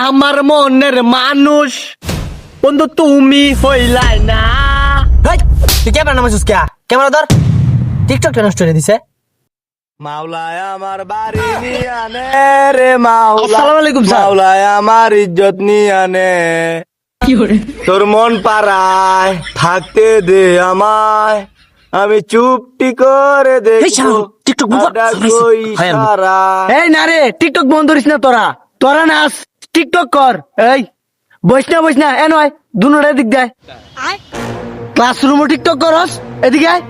আমার মনের মানুষ বন্ধু তুমি হইলাই না। তুই ক্যামেরা নামাইছিস কে? ক্যামেরা ধর। টিকটকটা নষ্ট করে দিছে। মাওলায় আমার বাড়ি নিয়ে আনে রে মাওলা। আসসালামু আলাইকুম স্যার। মাওলায় আমার ইজ্জত নিয়ে আনে। তোর মন পাড়ায় থাকতে দে আমায়, আমি চুপটি করে দেখবো টিকটক কই সারা। এই না রে, টিকটক বন্ধ করিস না তোরা। তোরা নাচ, টিকটক কর। এই বইস না এ নয়, দুনোটা এদিক দেয়। ক্লাসরুমও টিকটক করস, এদিকে আয়।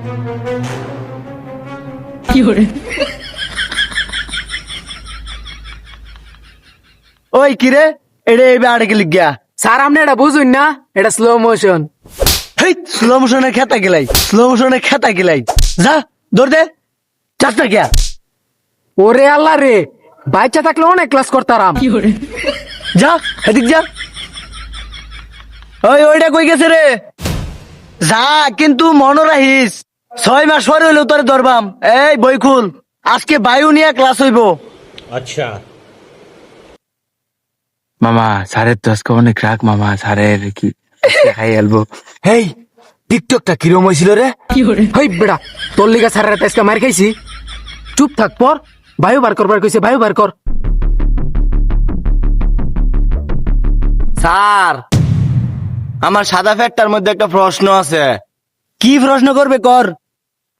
ওই কিরে, এটা এইবার আড়ে গেলি গিয়া। স্যার আপনি এটা বুঝুন না, এটা স্লো মোশন। হেই স্লো মোশনের খেতা গেলাই যা দৌড় দে, চাস না গিয়া। ওরে আল্লাহ রে, বাচ্চা থাকলে অনেক ক্লাস করতাম। যা এদিক যা। ওইটা কই গেছে রে? যা, কিন্তু মনে রাখিস 6 মাস পরে হইলেও তোরে ধরবাম। এই বই খুল, আজকে বায়ু নিয়ে ক্লাস হইব। মামা স্যারের তো আজকে অনেক রাগ মামা, স্যারের কি খাই আলবো। হেই টিকটকটা কিরম হয়েছিল রে? হই বেড়া, তোর লিগা স্যারের আজকে মার খাইছি। চুপ থাক পর, বায়ু বার করবার কইছে, বায়ু বার কর। স্যার আমার সাদা ফ্যাক্টর মধ্যে একটা প্রশ্ন আছে। কি প্রশ্ন করবে কর।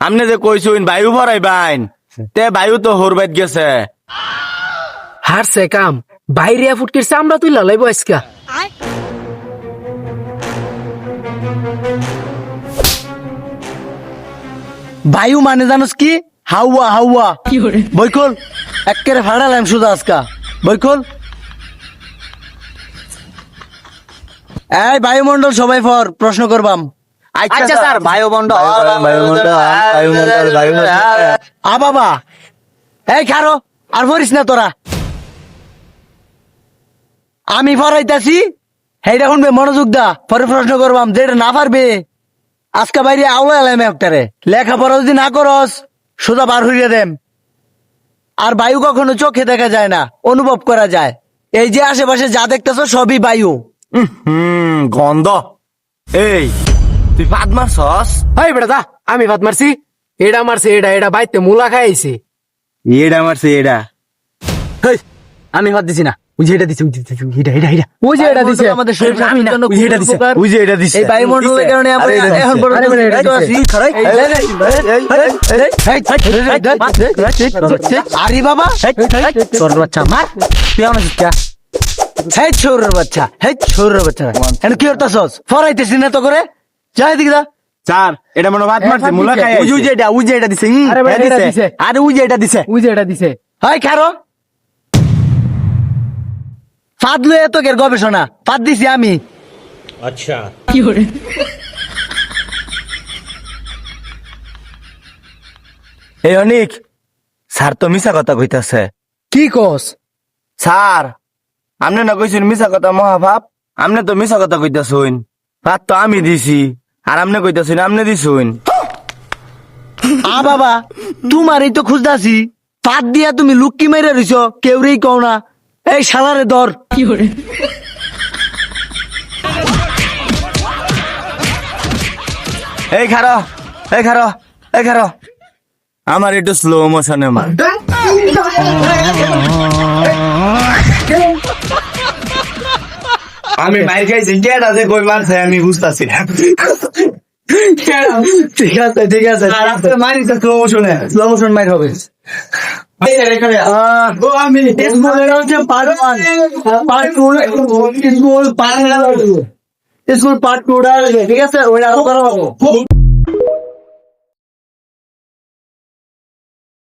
আপনি যে কইছুন বায়ু ভরাই বাইন, তে বায়ু তো হরবাইত গেছে। হারছে কাম, বাইরে ফুটকিরছে, আমরা তুই লালাইবো আজকা। বায়ু মানে জানোস কি? হাওয়া। বই খোল, একেবারে ফাড়ালাম সুদা আজকা। বই খোল। এই বায়ুমন্ডল সবাই ফর প্রশ্ন করবাম। আচ্ছা স্যার, বায়ুমণ্ডল আ বাবা, এই খারো, আর ভরিস না তোরা। আমি ফরাইতাছি, হেইটা শুনবে, মনোযোগ দা। পরে প্রশ্ন করবাম, যেটা না পারবে আজকে বাইরে আওলা এলাম একটারে। লেখাপড়া যদি না করস সোজা বার হইয়া দেম। আর বায়ু কখনো চোখে দেখা যায় না, অনুভব করা যায়। এই যে আশেপাশে যা দেখতেছ সবই বায়ু। গন্ধ। এই তুই পাদ মারছস? হই বেড়া দা, আমি ভাত মারছি। এটা মারছে, এটা বাইতে মুলা খাইছে। এডা মারছে এডা। আমি হাত দিছি না, ওই যে এটা দিছে, ওই যে এটা দিছে আমাদের শরীরের জন্য ওই যে এটা দিছে, উপকার। ওই যে এটা দিছে। এই বায়ুমণ্ডলের কারণে আমরা এখন পর্যন্ত আরে বাবা, তোর বাচ্চা মার, তুই আমার শিক্ষা। হেই ছোর বাচ্চা, এখন কি করতেছস? ফরাইতেছি না তো করে, যা এদিকে যা। স্যার এটা মনে ভাত মারছে, মুলা খাই। ওই যে এটা দিছে। আরে ভাই, এটা দিছে। আরে ওই যে এটা দিছে। ওই যে এটা দিছে। হয় খারো, ফাদ লয়ে তো কের গবেষণা, ফাদ দিছি আমি। এই অনিক, স্যার তো মিছা কথা কইতাছে। কি কস? স্যার আপনি না কইছেন মিছা কথা মহাভাব, আপনি তো মিছা কথা কইতাছুন। ভাত তো আমি দিছি, আর আপনি কইতাছুন আপনি দিছুন। বাবা, তোমারই তো খুঁজতাছি। ফাদ দিয়া তুমি লুক্কি মেরে রইছ, কেউরেই কও না। এই শালারে ধর। এই খারো, আমার একটু স্লো মোশনে মার। আমি মার খাইছি, কেডা যে কই মারছে আমি বুঝতাছি না। ঠিক আছে। মারি তো স্লো মোশনে, স্লো মোশন মাইর হবে। আমি স্কুল পার্ট 2 ঠিক আছে, ওইটা আরো করা হবো।